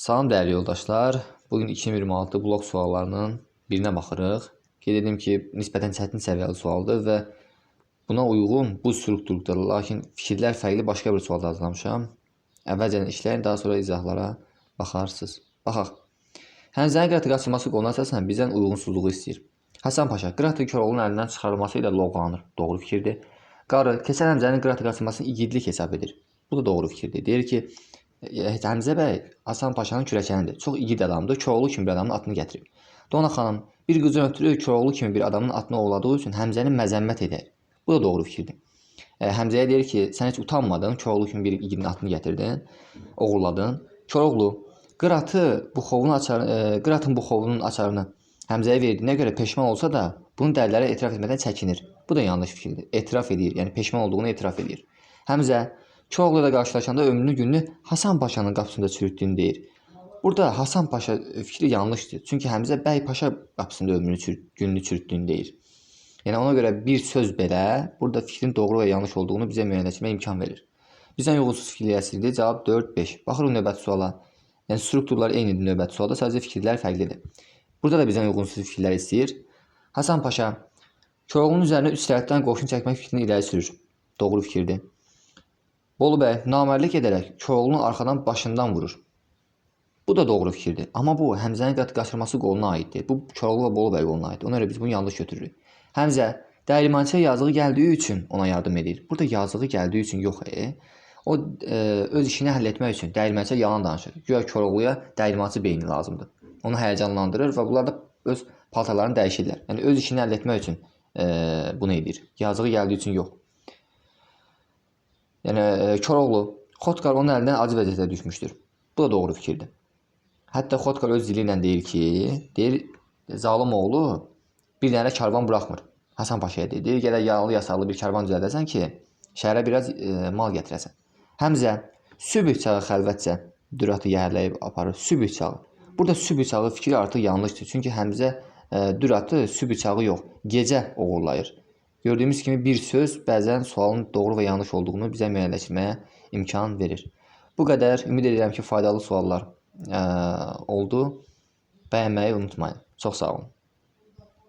Salam dəyərli yoldaşlar. Bugün 2026 blok suallarının birinə baxırıq. Qeyd edim ki, nisbətən çətin səviyyəli sualdır və buna uyğun bu strukturdur. Lakin fikirlər fərqli başqa bir sualda hazırlamışam. Əvvəlcədən işləyin, daha sonra izahlara baxarsınız. Baxaq. Həmzənin qıratı qaçılması qoluna əsasən bizdən uyğunsuzluğu istəyir. Həsən Paşa, qıratı Koroğlunun əlindən çıxarılması ilə lovğalanır. Doğru fikirdir. Qarı, keçən Həmzənin qıratı qaçılmasını igidlik hesab edir. Bu da doğru fikirdir. Deyir ki, Həmzə bəy Hasan Paşanın kürəkənidir. Çox igid adamdır. Koroğlu kimi bir adamın atını gətirib. Dona xanım bir qızın ötürü Koroğlu kimi bir adamın atını ovladığı üçün Həmzəni məzəmmət edər. Bu da doğru fikirdir. Həmzəyə deyir ki, sən heç utanmadın, Koroğlu kimi bir igidin atını gətirdin, oğurladın. Koroğlu qıratın buxovunun açarını Həmzəyə verdiyinə görə peşman olsa da, bunu dəllərə etiraf etmədən çəkinir. Bu da yanlış fikirdir. Etiraf edir, yəni peşman olduğunu etiraf edir. Həmzə Koroğlu ilə qarşılaşanda ömrünü gününü Hasan Paşanın qapısında çürütdüyünü deyir. Burada Hasan Paşa fikri yanlışdır. Çünki Həmzə bəy Paşa qapısında gününü çürütdüyünü deyir. Yəni ona görə bir söz belə burada fikrin doğru və yanlış olduğunu bizə müəyyənləşdirməyə imkan verir. Bizdən uyğunsuz fikirlər əsirdir. Cavab 4-5. Baxırıq növbəti suala. Yəni strukturlar eynidir növbəti sualda, sadəcə fikirlər fərqlidir. Burada da bizdən uyğunsuz fikirlər istəyir. Hasan Paşa Koroğlunun üzərinə üç tərəfdən qoşun çəkmək fikrini irəli sürür. Doğru fikirdir. Bolu bəy namərdlik edərək Koroğlunun arxadan başından vurur. Bu da doğru fikirdir. Amma bu Həmzənin qıratı qaçırması qoluna aiddir. Bu Koroğlu və Bolu bəy qoluna aiddir. Ona görə biz bunu yanlış götürürük. Həmzə dəyirmançıya yazığı gəldiyi üçün ona yardım edir. Burada yazığı gəldiyi üçün yox. O öz işini həll etmək üçün dəyirmançıya yalan danışır. Güya Koroğluya dəyirmançı beyni lazımdır. Onu həyəcanlandırır və bunlar da öz paltarlarını dəyişirlər. Yəni öz işini həll etmək üçün bunu edir. Yazığı gəldiyi üçün yox. Yəni Koroğlu, Xotkar onun əlindən acı vəziyyətə düşmüşdür. Bu da doğru fikirdir. Hətta Xotkar öz dili ilə deyir ki, zalım oğlu bir dənə karvan buraxmır. Hasan Paşaya deyir, gələk yağlı yasaqlı bir karvan düzəldəsən ki, şəhərə biraz mal gətirəsən. Həmzə sübh çağı xəlvətcə Düratı yəhərləyib aparır. Sübh çağı. Burada sübh çağı fikri artıq yanlışdır. Çünki Həmzə Düratı sübh çağı yox, gecə oğurlayır. Gördüyümüz kimi bir söz bəzən sualın doğru və yanlış olduğunu bizə müəyyənləşdirməyə imkan verir. Bu qədər. Ümid edirəm ki, faydalı suallar oldu. Bəyənməyi unutmayın. Çox sağ olun.